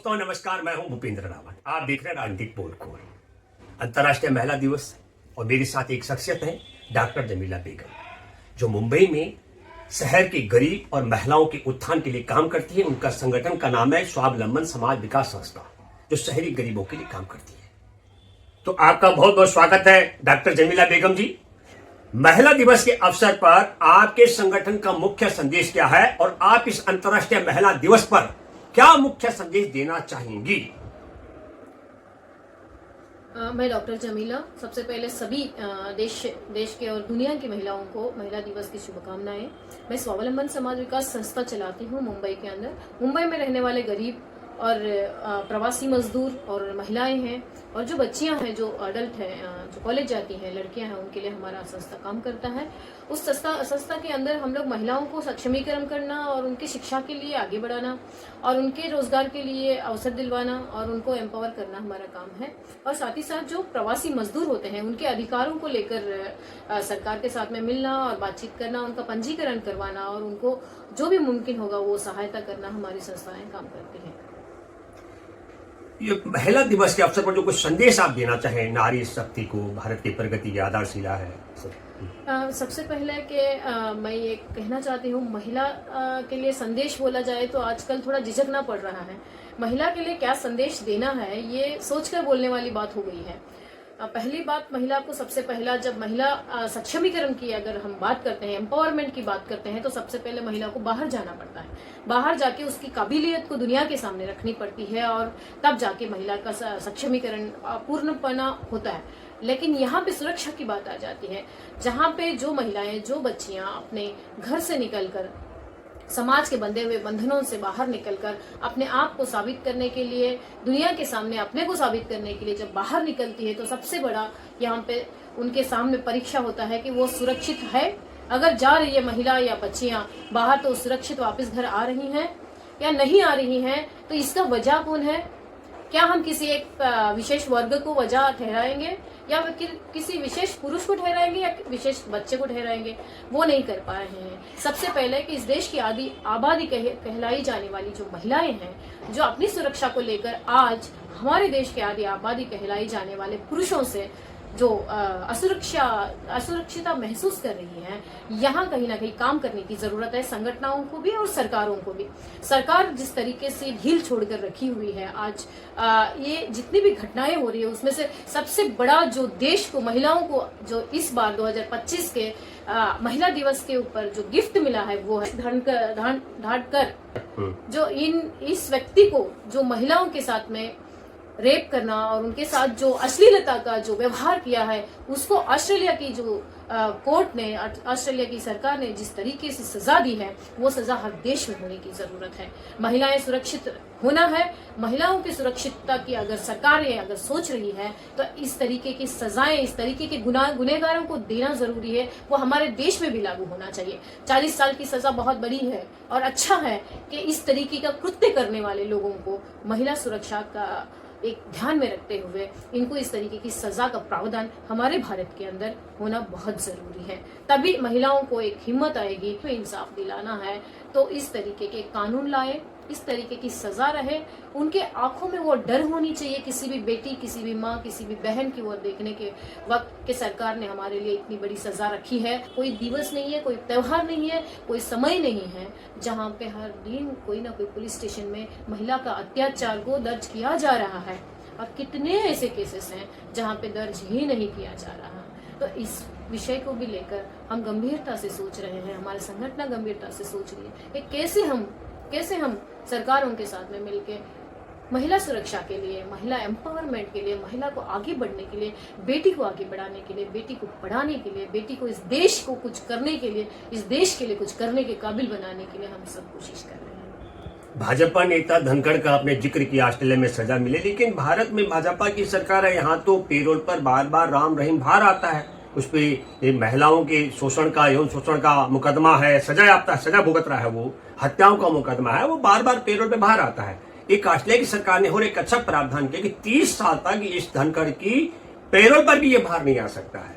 दोस्तों नमस्कार, मैं हूं भूपेंद्र रावत। आप देख रहे हैं राजनीतिक बोलखोल। अंतर्राष्ट्रीय महिला दिवस और मेरे साथ एक शख्सियत है डॉक्टर जमीला बेगम, जो मुंबई में शहर के गरीब और महिलाओं के उत्थान के लिए काम करती है। उनका संगठन का नाम है स्वावलंबन समाज विकास संस्था, जो शहरी गरीबों के लिए काम करती है। तो आपका बहुत बहुत स्वागत है डॉक्टर जमीला बेगम जी। महिला दिवस के अवसर पर आपके संगठन का मुख्य संदेश क्या है और आप इस अंतर्राष्ट्रीय महिला दिवस पर क्या मुख्य संदेश देना चाहेंगी? मैं डॉक्टर जमीला सबसे पहले सभी देश के और दुनिया की महिलाओं को महिला दिवस की शुभकामनाएं। मैं स्वावलंबन समाज विकास संस्था चलाती हूं मुंबई के अंदर। मुंबई में रहने वाले गरीब और प्रवासी मजदूर और महिलाएं हैं और जो बच्चियां हैं, जो अडल्ट हैं, जो कॉलेज जाती हैं, लड़कियां हैं, उनके लिए हमारा संस्था काम करता है। उस संस्था के अंदर हम लोग महिलाओं को सक्षमीकरण करना और उनकी शिक्षा के लिए आगे बढ़ाना और उनके रोजगार के लिए अवसर दिलवाना और उनको एम्पावर करना हमारा काम है। और साथ ही साथ जो प्रवासी मजदूर होते हैं, उनके अधिकारों को लेकर सरकार के साथ में मिलना और बातचीत करना, उनका पंजीकरण करवाना और उनको जो भी मुमकिन होगा वो सहायता करना हमारी संस्थाएं काम करती हैं। ये महिला दिवस के अवसर पर जो कुछ संदेश आप देना चाहें नारी शक्ति को, भारत की प्रगति की आधारशिला है। सबसे पहले कि मैं ये कहना चाहती हूँ, महिला के लिए संदेश बोला जाए तो आजकल थोड़ा झिझकना पड़ रहा है। महिला के लिए क्या संदेश देना है ये सोचकर बोलने वाली बात हो गई है। पहली बात, महिला को सबसे पहला, जब महिला सक्षमीकरण की अगर हम बात करते हैं, एम्पावरमेंट की बात करते हैं, तो सबसे पहले महिला को बाहर जाना पड़ता है। बाहर जाके उसकी काबिलियत को दुनिया के सामने रखनी पड़ती है और तब जाके महिला का सक्षमीकरण पूर्णपना होता है। लेकिन यहाँ पे सुरक्षा की बात आ जाती है, जहाँ पे जो महिलाएं, जो बच्चियां अपने घर से निकलकर, समाज के बंधे हुए बंधनों से बाहर निकलकर अपने आप को साबित करने के लिए, दुनिया के सामने अपने को साबित करने के लिए जब बाहर निकलती है, तो सबसे बड़ा यहाँ पे उनके सामने परीक्षा होता है कि वो सुरक्षित है। अगर जा रही है महिला या बच्चियां बाहर, तो सुरक्षित वापस घर आ रही हैं या नहीं आ रही हैं, तो इसका वजह कौन है? क्या हम किसी एक विशेष वर्ग को वजह ठहराएंगे या किसी विशेष पुरुष को ठहराएंगे या विशेष बच्चे को ठहराएंगे? वो नहीं कर पा रहे हैं। सबसे पहले कि इस देश की आबादी कहलाई जाने वाली जो महिलाएं हैं, जो अपनी सुरक्षा को लेकर आज हमारे देश की आधी आबादी कहलाई जाने वाले पुरुषों से जो असुरक्षिता महसूस कर रही हैं, यहाँ कहीं ना कहीं काम करने की जरूरत है, संगठनों को भी और सरकारों को भी। सरकार जिस तरीके से ढील छोड़कर रखी हुई है आज, ये जितनी भी घटनाएं हो रही है, उसमें से सबसे बड़ा जो देश को, महिलाओं को जो इस बार 2025 के महिला दिवस के ऊपर जो गिफ्ट मिला है, वो है ढांढकर जो इस व्यक्ति को, जो महिलाओं के साथ में रेप करना और उनके साथ जो अश्लीलता का जो व्यवहार किया है, उसको ऑस्ट्रेलिया की जो कोर्ट ने, ऑस्ट्रेलिया की सरकार ने जिस तरीके से सजा दी है, वो सजा हर देश में होने की जरूरत है। महिलाएं सुरक्षित होना है। महिलाओं की सुरक्षितता की अगर सरकारें अगर सोच रही है, तो इस तरीके की सजाएं, इस तरीके के गुनहगारों को देना जरूरी है। वो हमारे देश में भी लागू होना चाहिए। 40 साल की सजा बहुत बड़ी है और अच्छा है कि इस तरीके का कृत्य करने वाले लोगों को महिला सुरक्षा का एक ध्यान में रखते हुए इनको इस तरीके की सजा का प्रावधान हमारे भारत के अंदर होना बहुत जरूरी है। तभी महिलाओं को एक हिम्मत आएगी। तो इंसाफ दिलाना है तो इस तरीके के कानून लाए, इस तरीके की सजा रहे। उनके आंखों में वो डर होनी चाहिए, किसी भी बेटी, किसी भी माँ, किसी भी बहन की ओर देखने के वक्त कि सरकार ने हमारे लिए इतनी बड़ी सजा रखी है। कोई दिवस नहीं है, कोई त्योहार नहीं है, कोई समय नहीं है जहाँ पे हर दिन कोई ना कोई पुलिस स्टेशन में महिला का अत्याचार को दर्ज किया जा रहा है। और कितने ऐसे केसेस हैं जहाँ पे दर्ज ही नहीं किया जा रहा। तो इस विषय को भी लेकर हम गंभीरता से सोच रहे हैं, हमारे संगठन गंभीरता से सोच रही है कि कैसे हम सरकारों के साथ में मिलकर महिला सुरक्षा के लिए, महिला एम्पावरमेंट के लिए, महिला को आगे बढ़ने के लिए, बेटी को आगे बढ़ाने के लिए, बेटी को पढ़ाने के लिए, बेटी को इस देश को कुछ करने के लिए, इस देश के लिए कुछ करने के काबिल बनाने के लिए हम सब कोशिश कर रहे हैं। भाजपा नेता धनखड़ का आपने जिक्र किया, ऑस्ट्रेलिया में सजा मिले, लेकिन भारत में भाजपा की सरकार है, यहाँ तो पेरोल पर बार बार राम रहीम बाहर आता है। उस पर महिलाओं के शोषण का, यौन शोषण का मुकदमा है, सजा भुगत रहा है, वो हत्याओं का मुकदमा है, वो बार बार पेरोल पे बाहर आता है। एक ऑस्ट्रेलिया की सरकार ने और एक अच्छा प्रावधान किया कि 30 साल तक इस धनखड़ की पेरोल पर भी ये बाहर नहीं आ सकता है।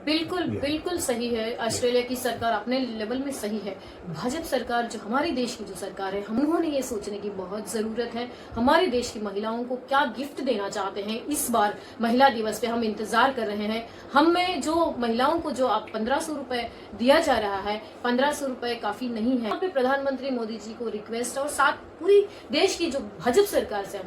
बिल्कुल बिल्कुल सही है। ऑस्ट्रेलिया की सरकार अपने लेवल में सही है। भाजपा सरकार जो हमारे देश की जो सरकार है, उन्होंने ये सोचने की बहुत जरूरत है हमारे देश की महिलाओं को क्या गिफ्ट देना चाहते हैं। इस बार महिला दिवस पे हम इंतजार कर रहे हैं। हमें जो महिलाओं को जो आप 1500 रुपए दिया जा रहा है, 1500 रुपए काफी नहीं है। यहाँ पे प्रधानमंत्री मोदी जी को रिक्वेस्ट और साथ पूरी देश की जो भाजपा सरकार से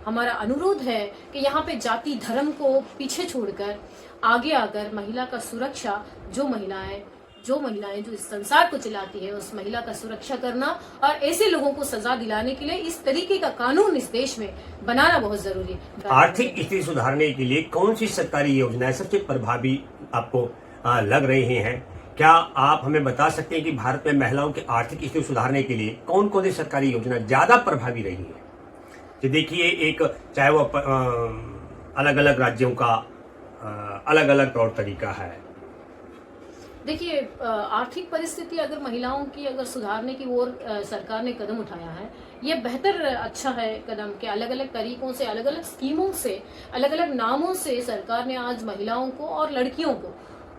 हमारा अनुरोध है कि यहाँ पे जाति धर्म को पीछे छोड़कर आगे आकर महिला का सुरक्षा, जो महिलाएं जो इस संसार को चलाती है उस महिला का सुरक्षा करना और ऐसे लोगों को सजा दिलाने के लिए इस तरीके का कानून इस देश में बनाना बहुत जरूरी है। आर्थिक स्थिति सुधारने के लिए कौन सी सरकारी योजनाएं सबसे प्रभावी आपको लग रही हैं? क्या आप हमें बता सकते हैं कि भारत में महिलाओं की आर्थिक स्थिति सुधारने के लिए कौन कौन सी सरकारी योजना ज्यादा प्रभावी रही है? तो देखिए, एक चाहे वो अलग अलग राज्यों का अलग अलग तौर तरीका है। देखिए, आर्थिक परिस्थिति अगर महिलाओं की अगर सुधारने की ओर सरकार ने कदम उठाया है, ये बेहतर अच्छा है कदम के अलग अलग तरीकों से, अलग अलग स्कीमों से, अलग अलग नामों से सरकार ने आज महिलाओं को और लड़कियों को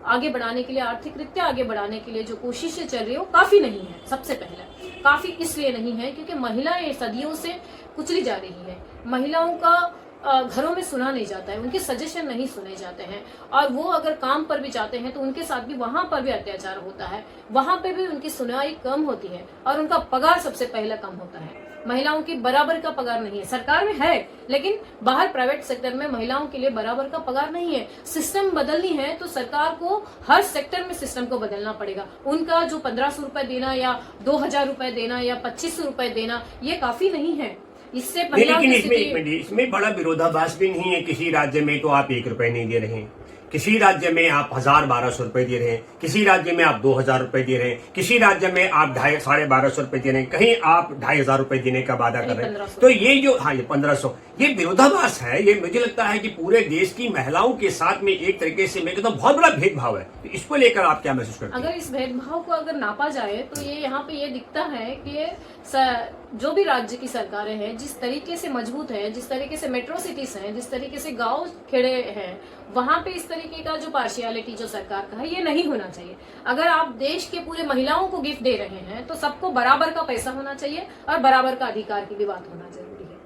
आगे बढ़ाने के लिए, आर्थिक रीत्या आगे बढ़ाने के लिए जो कोशिशें चल रही है वो काफी नहीं है। सबसे पहले काफी इसलिए नहीं है क्योंकि महिलाएं सदियों से कुचली जा रही है। महिलाओं का घरों में सुना नहीं जाता है, उनके सजेशन नहीं सुने जाते हैं और वो अगर काम पर भी जाते हैं तो उनके साथ भी वहां पर भी अत्याचार होता है, वहां पे भी उनकी सुनवाई कम होती है और उनका पगार सबसे पहला कम होता है। महिलाओं की बराबर का पगार नहीं है, सरकार में है लेकिन बाहर प्राइवेट सेक्टर में महिलाओं के लिए बराबर का पगार नहीं है। सिस्टम बदलनी है तो सरकार को हर सेक्टर में सिस्टम को बदलना पड़ेगा। उनका जो 1500 रुपए देना या 2000 रुपए देना या 2500 रुपए देना ये काफी नहीं है। इससे लेकिन इसमें बड़ा विरोधाभास भी नहीं है। किसी राज्य में तो आप 1 रुपए नहीं दे रहे हैं, किसी राज्य में आप 1200 रुपए दे रहे हैं, किसी राज्य में आप 2000 रुपए दे रहे हैं, किसी राज्य में आप 1250 रुपए दे रहे हैं, कहीं आप 2500 रुपए देने का वादा कर रहे हैं। तो ये जो ये 1500, ये विरोधाभास है। ये मुझे लगता है कि पूरे देश की महिलाओं के साथ में एक तरीके से मैं कहता हूँ बहुत बड़ा भेदभाव है। तो इसको लेकर आप क्या महसूस करते हैं? अगर इस भेदभाव को अगर नापा जाए तो ये यहाँ पे ये दिखता है कि जो भी राज्य की सरकारें हैं, जिस तरीके से मजबूत है, जिस तरीके से मेट्रो सिटीज हैं, जिस तरीके से गांव खेड़े हैं, वहां पे इस तरीके का जो पार्शियलिटी जो सरकार का है ये नहीं होना चाहिए। अगर आप देश के पूरे महिलाओं को गिफ्ट दे रहे हैं तो सबको बराबर का पैसा होना चाहिए और बराबर का अधिकार की भी बात होना जरूरी है।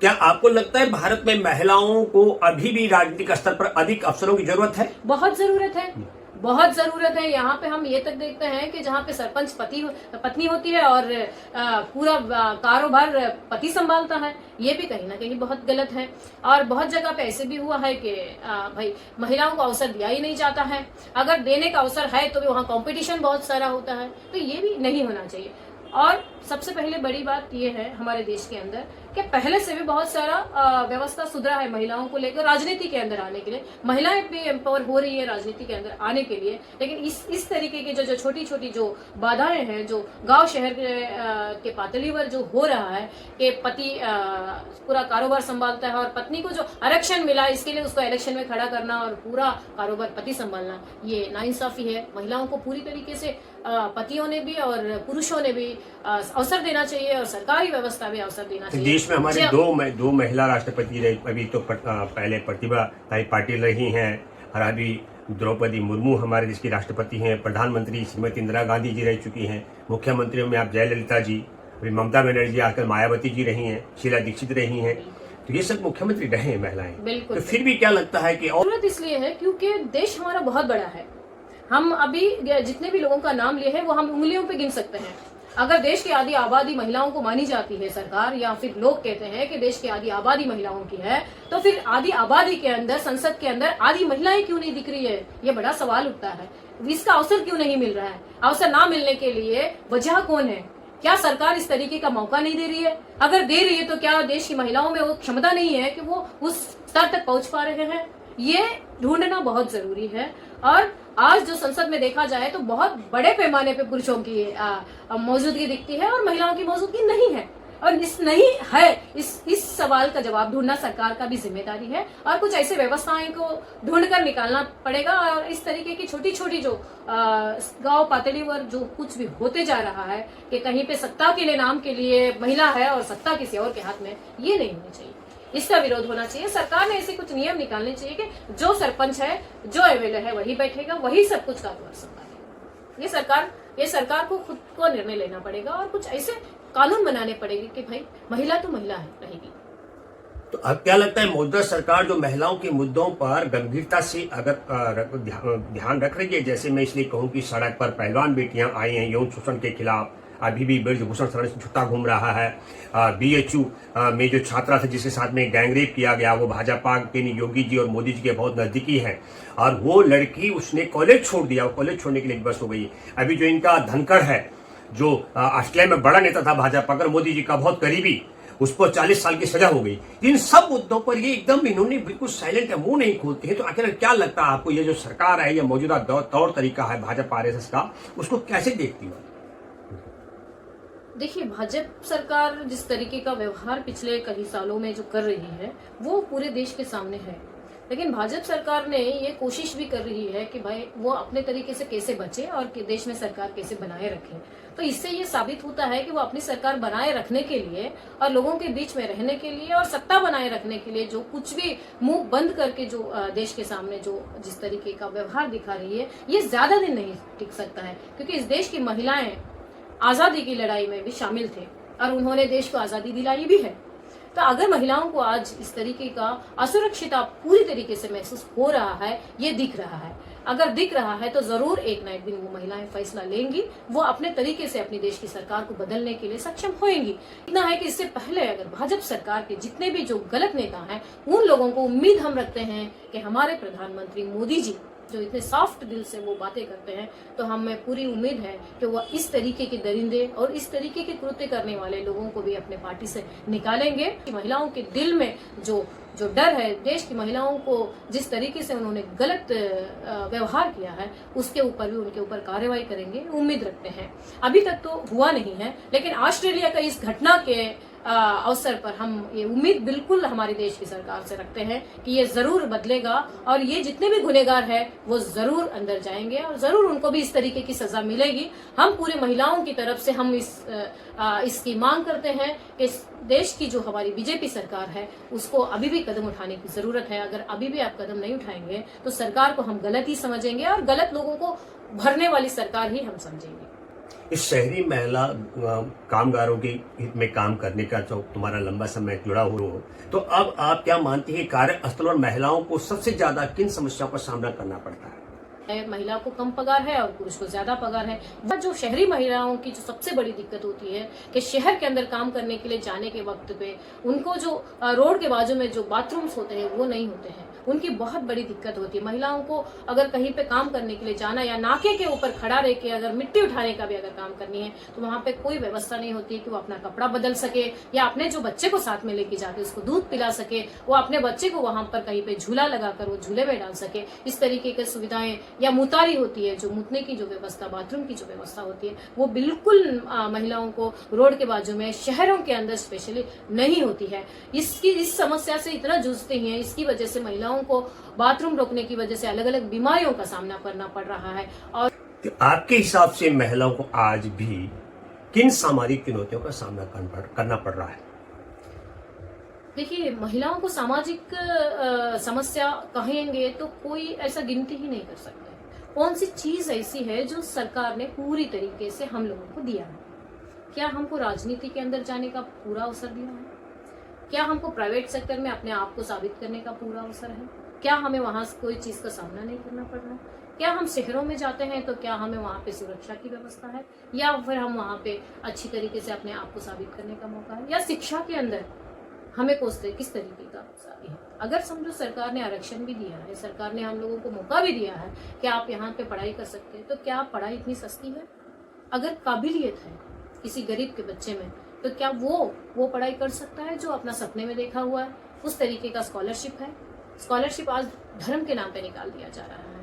क्या आपको लगता है भारत में महिलाओं को अभी भी राजनीतिक स्तर पर अधिक अवसरों की जरूरत है? बहुत जरूरत है, बहुत जरूरत है। यहाँ पे हम ये तक देखते हैं कि जहाँ पे सरपंच पत्नी होती है और पूरा कारोबार पति संभालता है, ये भी कहीं ना कहीं बहुत गलत है। और बहुत जगह पे ऐसे भी हुआ है कि भाई महिलाओं को अवसर दिया ही नहीं जाता है। अगर देने का अवसर है तो भी वहाँ कंपटीशन बहुत सारा होता है, तो ये भी नहीं होना चाहिए। और सबसे पहले बड़ी बात ये है हमारे देश के अंदर कि पहले से भी बहुत सारा व्यवस्था सुधरा है महिलाओं को लेकर राजनीति के अंदर आने के लिए। महिलाएं भी एम्पावर हो रही है राजनीति के अंदर आने के लिए, लेकिन इस तरीके के जो छोटी छोटी जो बाधाएं हैं, जो गांव शहर के पातलीवर जो हो रहा है कि पति पूरा कारोबार संभालता है और पत्नी को जो आरक्षण मिला इसके लिए उसको इलेक्शन में खड़ा करना और पूरा कारोबार पति संभालना, ये नाइंसाफी है। महिलाओं को पूरी तरीके से पतियों ने भी और पुरुषों ने भी अवसर देना चाहिए और सरकारी व्यवस्था भी अवसर देना चाहिए। देश में हमारे दो महिला राष्ट्रपति रही, अभी तो पहले प्रतिभा पाटिल रही हैं और अभी द्रौपदी मुर्मू हमारे देश की राष्ट्रपति हैं। प्रधानमंत्री श्रीमती इंदिरा गांधी जी रह चुकी हैं। मुख्यमंत्रियों में आप जयललिता जी, अभी ममता बनर्जी, आजकल मायावती जी रही हैं, शीला दीक्षित रही हैं। तो ये सब मुख्यमंत्री रहे हैं महिलाएं। तो फिर भी क्या लगता है कि जरूरत इसलिए है क्योंकि देश हमारा बहुत बड़ा है। हम अभी जितने भी लोगों का नाम लिए हैं वो हम उंगलियों पे गिन सकते हैं। अगर देश की आधी आबादी महिलाओं को मानी जाती है सरकार, या फिर लोग कहते हैं कि देश की आधी आबादी महिलाओं की है, तो फिर आधी आबादी के अंदर, संसद के अंदर आधी महिलाएं क्यों नहीं दिख रही है? ये बड़ा सवाल उठता है। इसका अवसर क्यों नहीं मिल रहा है? अवसर ना मिलने के लिए वजह कौन है? क्या सरकार इस तरीके का मौका नहीं दे रही है? अगर दे रही है तो क्या देश की महिलाओं में वो क्षमता नहीं है कि वो उस स्तर तक पहुंच पा रहे हैं? ये ढूंढना बहुत जरूरी है। और आज जो संसद में देखा जाए तो बहुत बड़े पैमाने पे पुरुषों की मौजूदगी दिखती है और महिलाओं की मौजूदगी नहीं है। और इस सवाल का जवाब ढूंढना सरकार का भी जिम्मेदारी है और कुछ ऐसे व्यवस्थाएं को ढूंढकर निकालना पड़ेगा। और इस तरीके की छोटी छोटी जो गांव पातलीवर जो कुछ भी होते जा रहा है कि कहीं पे सत्ता के लिए नाम के लिए महिला है और सत्ता किसी और के हाथ में, ये नहीं होनी चाहिए। इसका विरोध होना चाहिए। सरकार ने ऐसे कुछ नियम निकालने चाहिए कि जो सरपंच है, जो एमएलए है, वही बैठेगा, वही सब कुछ कारोबार संभालेगा। ये सरकार को खुद को निर्णय लेना पड़ेगा और कुछ ऐसे कानून बनाने पड़ेंगे कि भाई महिला तो महिला है रहेगी। तो अब क्या लगता है मौजूदा सरकार जो महिलाओं के मुद्दों पर गंभीरता से अगर ध्यान रख रही है, जैसे मैं इसलिए कहूं कि सड़क पर पहलवान बेटियां आई हैं यौन शोषण के खिलाफ, अभी भी ब्रजभूषण शरण से छुट्टा घूम रहा है, बीएचयू में जो छात्रा था जिसके साथ में गैंगरेप किया गया वो भाजपा के योगी जी और मोदी जी के बहुत नजदीकी है, और वो लड़की उसने कॉलेज छोड़ दिया, वो कॉलेज छोड़ने के लिए बस हो गई। अभी जो इनका धनखड़ है जो ऑस्ट्रेलिया में बड़ा नेता था भाजपा का, मोदी जी का बहुत करीबी, उसको 40 साल की सजा हो गई। इन सब मुद्दों पर ये एकदम इन्होंने बिल्कुल साइलेंट है, मुंह नहीं खोलते हैं। तो आखिर क्या लगता है आपको, ये जो सरकार है, ये मौजूदा तौर तरीका है भाजपा आरएसएस का, उसको कैसे देखती हो? देखिए, भाजपा सरकार जिस तरीके का व्यवहार पिछले कई सालों में जो कर रही है वो पूरे देश के सामने है, लेकिन भाजपा सरकार ने ये कोशिश भी कर रही है कि भाई वो अपने तरीके से कैसे बचे और देश में सरकार कैसे बनाए रखे। तो इससे ये साबित होता है कि वो अपनी सरकार बनाए रखने के लिए और लोगों के बीच में रहने के लिए और सत्ता बनाए रखने के लिए जो कुछ भी मुंह बंद करके जो देश के सामने जो जिस तरीके का व्यवहार दिखा रही है, ये ज्यादा दिन नहीं टिक सकता है, क्योंकि इस देश की महिलाएं आजादी की लड़ाई में भी शामिल थे और उन्होंने देश को आजादी दिलाई भी है। तो अगर महिलाओं को आज इस तरीके का असुरक्षिता पूरी तरीके से महसूस हो रहा है, ये दिख रहा है, अगर दिख रहा है तो जरूर एक ना एक दिन वो महिलाएं फैसला लेंगी, वो अपने तरीके से अपनी देश की सरकार को बदलने के लिए सक्षम होंगी। इतना है कि इससे पहले अगर भाजपा सरकार के जितने भी जो गलत नेता हैं, उन लोगों को उम्मीद हम रखते हैं कि हमारे प्रधानमंत्री मोदी जी जो इतने सॉफ्ट दिल से वो बातें करते हैं, तो हमें पूरी उम्मीद है कि वो इस तरीके के दरिंदे और इस तरीके के कृत्य करने वाले लोगों को भी अपने पार्टी से निकालेंगे। महिलाओं के दिल में जो डर है, देश की महिलाओं को जिस तरीके से उन्होंने गलत व्यवहार किया है, उसके ऊपर भी उनके ऊपर कार्रवाई करेंगे, उम्मीद रखते हैं। अभी तक तो हुआ नहीं है, लेकिन ऑस्ट्रेलिया का इस घटना के अवसर पर हम ये उम्मीद बिल्कुल हमारे देश की सरकार से रखते हैं कि ये जरूर बदलेगा और ये जितने भी गुनहगार हैं वो जरूर अंदर जाएंगे और जरूर उनको भी इस तरीके की सजा मिलेगी। हम पूरे महिलाओं की तरफ से हम इसकी मांग करते हैं कि देश की जो हमारी बीजेपी सरकार है उसको अभी भी कदम उठाने की जरूरत है। अगर अभी भी आप कदम नहीं उठाएंगे तो सरकार को हम गलत ही समझेंगे और गलत लोगों को भरने वाली सरकार ही हम समझेंगे। इस शहरी महिला कामगारों के हित में काम करने का जो तुम्हारा लंबा समय जुड़ा हुआ हो, तो अब आप क्या मानती है कार्यस्थल और महिलाओं को सबसे ज्यादा किन समस्याओं का सामना करना पड़ता है? महिला को कम पगार है और पुरुष को ज्यादा पगार है। जो शहरी महिलाओं की जो सबसे बड़ी दिक्कत होती है कि शहर के अंदर काम करने के लिए जाने के वक्त पे उनको जो रोड के बाजू में जो बाथरूम्स होते हैं वो नहीं होते हैं, उनकी बहुत बड़ी दिक्कत होती है। महिलाओं को अगर कहीं पे काम करने के लिए जाना या नाके के ऊपर खड़ा रह के अगर मिट्टी उठाने का भी अगर काम करनी है तो वहाँ पे कोई व्यवस्था नहीं होती कि वो अपना कपड़ा बदल सके या अपने जो बच्चे को साथ में लेके जाके उसको दूध पिला सके, वो अपने बच्चे को वहाँ पर कहीं पे झूला लगाकर वो झूले में डाल सके। इस तरीके की सुविधाएं या मुतारी होती है, जो मुतने की जो व्यवस्था, बाथरूम की जो व्यवस्था होती है, वो बिल्कुल महिलाओं को रोड के बाजू में शहरों के अंदर स्पेशली नहीं होती है। इस समस्या से इतना जूझते हैं, इसकी वजह से महिलाओं को बाथरूम रोकने की वजह से अलग अलग बीमारियों का सामना करना पड़ रहा है। और तो आपके हिसाब से महिलाओं को आज भी किन सामाजिक चुनौतियों का सामना करना पड़ रहा है? देखिए, महिलाओं को सामाजिक समस्या कहेंगे तो कोई ऐसा गिनती ही नहीं कर सकता। कौन सी चीज ऐसी है जो सरकार ने पूरी तरीके से हम लोगों को दिया है? क्या हमको राजनीति के अंदर जाने का पूरा अवसर दिया है? क्या हमको प्राइवेट सेक्टर में अपने आप को साबित करने का पूरा अवसर है? क्या हमें वहां कोई चीज का सामना नहीं करना पड़ रहा है? क्या हम शहरों में जाते हैं तो क्या हमें वहां पे सुरक्षा की व्यवस्था है, या फिर हम वहां पे अच्छी तरीके से अपने आप को साबित करने का मौका है, या शिक्षा के अंदर हमें किस तरीके का है? अगर समझो सरकार ने आरक्षण भी दिया है, सरकार ने हम लोगों को मौका भी दिया है कि आप यहाँ पे पढ़ाई कर सकते हैं, तो क्या पढ़ाई इतनी सस्ती है? अगर काबिलियत है किसी गरीब के बच्चे में तो क्या वो पढ़ाई कर सकता है जो अपना सपने में देखा हुआ है? उस तरीके का स्कॉलरशिप है। स्कॉलरशिप आज धर्म के नाम पे निकाल दिया जा रहा है।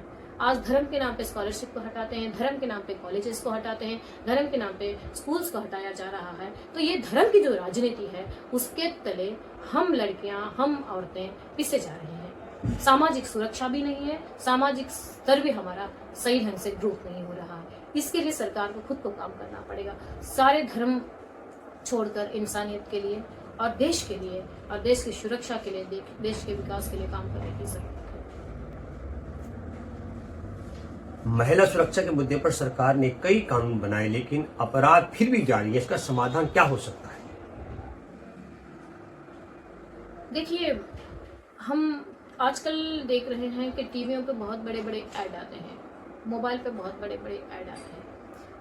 आज धर्म के नाम पे स्कॉलरशिप को हटाते हैं, धर्म के नाम पे कॉलेजेस को हटाते हैं, धर्म के नाम पे स्कूल्स को हटाया जा रहा है। तो ये धर्म की जो राजनीति है उसके तले हम लड़कियां, हम औरतें पिसे जा रहे हैं। सामाजिक सुरक्षा भी नहीं है, सामाजिक स्तर भी हमारा सही ढंग से ग्रोथ नहीं हो रहा है। इसके लिए सरकार को खुद को काम करना पड़ेगा, सारे धर्म छोड़कर इंसानियत के लिए और देश के लिए और देश की सुरक्षा के लिए, देश के विकास के लिए काम करने की जरूरत है। महिला सुरक्षा के मुद्दे पर सरकार ने कई कानून बनाए, लेकिन अपराध फिर भी जारी है। इसका समाधान क्या हो सकता है? देखिए, हम आजकल देख रहे हैं कि टीवियों पे बहुत बड़े बड़े ऐड आते हैं, मोबाइल पे बहुत बड़े बड़े ऐड आते हैं,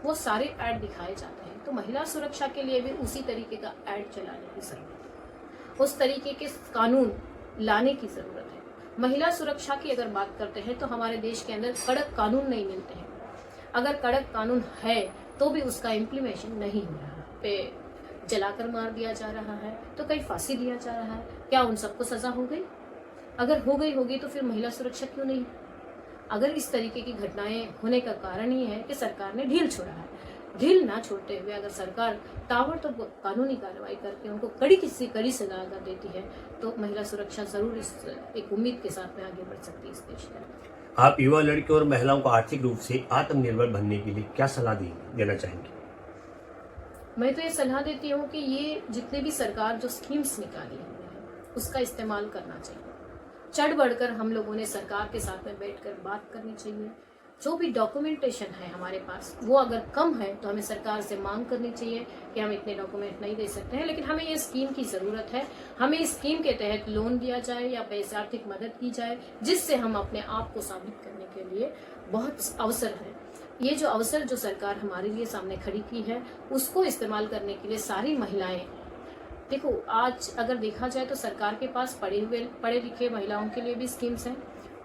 वो सारे ऐड दिखाए जाते हैं। तो महिला सुरक्षा के लिए भी उसी तरीके का ऐड चलाने की जरूरत है, उस तरीके के कानून लाने की जरूरत है। महिला सुरक्षा की अगर बात करते हैं तो हमारे देश के अंदर कड़क कानून नहीं मिलते हैं। अगर कड़क कानून है तो भी उसका इम्प्लीमेशन नहीं हो रहा पे जलाकर मार दिया जा रहा है, तो कहीं फांसी दिया जा रहा है। क्या उन सबको सजा हो गई? अगर हो गई होगी तो फिर महिला सुरक्षा क्यों नहीं? अगर इस तरीके की घटनाएं होने का कारण ही है कि सरकार ने ढील छोड़ा है। ढील ना छोड़ते हुए अगर सरकार ताबड़तोड़ कानूनी कार्रवाई करके उनको कड़ी किसी कड़ी सजा अगर देती है तो महिला सुरक्षा जरूर इस एक उम्मीद के साथ में आगे बढ़ सकती है इस देश में। आप युवा लड़कियों और महिलाओं को आर्थिक रूप से आत्मनिर्भर बनने के लिए क्या सलाह देना चाहेंगे? मैं तो ये सलाह देती हूँ कि ये जितने भी सरकार जो स्कीम्स निकाली हुई है उसका इस्तेमाल करना चाहिए। चढ़ बढ़कर हम लोगों ने सरकार के साथ में बैठकर बात करनी चाहिए। जो भी डॉक्यूमेंटेशन है हमारे पास वो अगर कम है तो हमें सरकार से मांग करनी चाहिए कि हम इतने डॉक्यूमेंट नहीं दे सकते हैं, लेकिन हमें ये स्कीम की ज़रूरत है। हमें इस स्कीम के तहत लोन दिया जाए या पैसे आर्थिक मदद की जाए, जिससे हम अपने आप को साबित करने के लिए बहुत अवसर है। ये जो अवसर जो सरकार हमारे लिए सामने खड़ी की है उसको इस्तेमाल करने के लिए सारी महिलाएं, देखो आज अगर देखा जाए तो सरकार के पास पढ़े लिखे महिलाओं के लिए भी स्कीम्स हैं,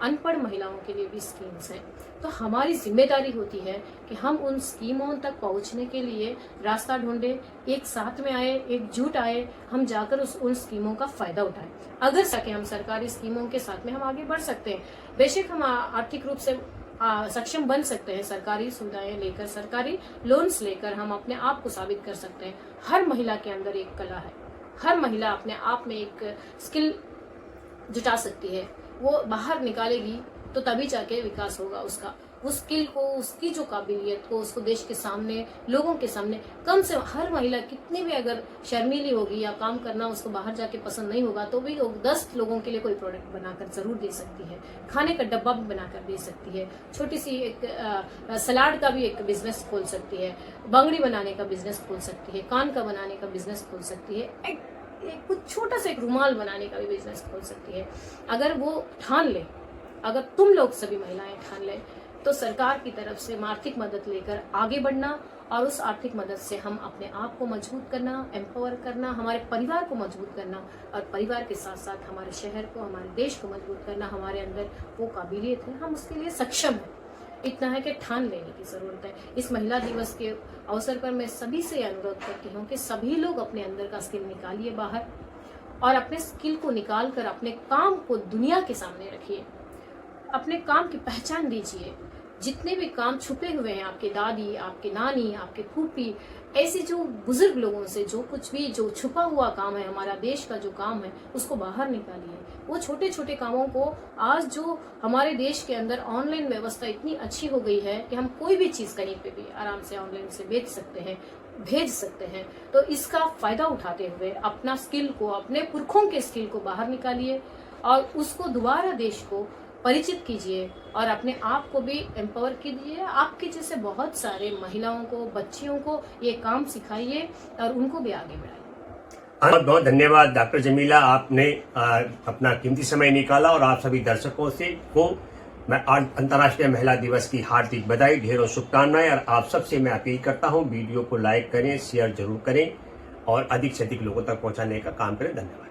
अनपढ़ महिलाओं के लिए भी स्कीम्स हैं। तो हमारी जिम्मेदारी होती है कि हम उन स्कीमों तक पहुंचने के लिए रास्ता ढूंढे, एक साथ में आए, एकजुट आए, हम जाकर उन स्कीमों का फायदा उठाएं। अगर सके हम सरकारी स्कीमों के साथ में हम आगे बढ़ सकते हैं। बेशक हम आर्थिक रूप से सक्षम बन सकते हैं, सरकारी सुविधाएं लेकर, सरकारी लोन्स लेकर हम अपने आप को साबित कर सकते हैं। हर महिला के अंदर एक कला है, हर महिला अपने आप में एक स्किल जुटा सकती है। वो बाहर निकालेगी तो तभी जाके विकास होगा उसका। उस स्किल को, उसकी जो काबिलियत को उसको देश के सामने, लोगों के सामने, कम से हर महिला कितनी भी अगर शर्मीली होगी या काम करना उसको बाहर जाके पसंद नहीं होगा तो भी वो 10 लोगों के लिए कोई प्रोडक्ट बनाकर जरूर दे सकती है। खाने का डब्बा भी बनाकर दे सकती है। छोटी सी एक सलाद का भी एक बिजनेस खोल सकती है, बांगड़ी बनाने का बिजनेस खोल सकती है, कान का बनाने का बिजनेस खोल सकती है, एक कुछ छोटा सा एक रुमाल बनाने का भी बिजनेस खोल सकती है। अगर वो ठान ले, अगर तुम लोग सभी महिलाएं ठान ले तो सरकार की तरफ से आर्थिक मदद लेकर आगे बढ़ना और उस आर्थिक मदद से हम अपने आप को मजबूत करना, एम्पावर करना, हमारे परिवार को मजबूत करना और परिवार के साथ साथ हमारे शहर को, हमारे देश को मजबूत करना। हमारे अंदर वो काबिलियत है, हम उसके लिए सक्षम हैं। इतना है कि ठान लेने की जरूरत है। इस महिला दिवस के अवसर पर मैं सभी से अनुरोध करती हूँ कि सभी लोग अपने अंदर का स्किल निकालिए बाहर और अपने स्किल को निकाल कर अपने काम को दुनिया के सामने रखिए, अपने काम की पहचान दीजिए। जितने भी काम छुपे हुए हैं, आपके दादी, आपके नानी, आपके फूफी, ऐसे जो बुजुर्ग लोगों से जो कुछ भी जो छुपा हुआ काम है, हमारा देश का जो काम है, उसको बाहर निकालिए। वो छोटे छोटे कामों को, आज जो हमारे देश के अंदर ऑनलाइन व्यवस्था इतनी अच्छी हो गई है कि हम कोई भी चीज कहीं पे भी आराम से ऑनलाइन से बेच सकते हैं, भेज सकते हैं। तो इसका फायदा उठाते हुए अपना स्किल को, अपने पुरखों के स्किल को बाहर निकालिए और उसको दोबारा देश को परिचित कीजिए और अपने आप को भी एम्पावर कीजिए। आपके जैसे बहुत सारे महिलाओं को, बच्चियों को ये काम सिखाइए और उनको भी आगे बढ़ाइए। बहुत बहुत धन्यवाद डॉक्टर जमीला, आपने अपना कीमती समय निकाला और आप सभी दर्शकों से को मैं आज अंतर्राष्ट्रीय महिला दिवस की हार्दिक बधाई, ढेरों शुभकामनाएं। और आप सबसे मैं अपील करता हूं वीडियो को लाइक करें, शेयर जरूर करें और अधिक से अधिक लोगों तक पहुंचाने का काम करें। धन्यवाद।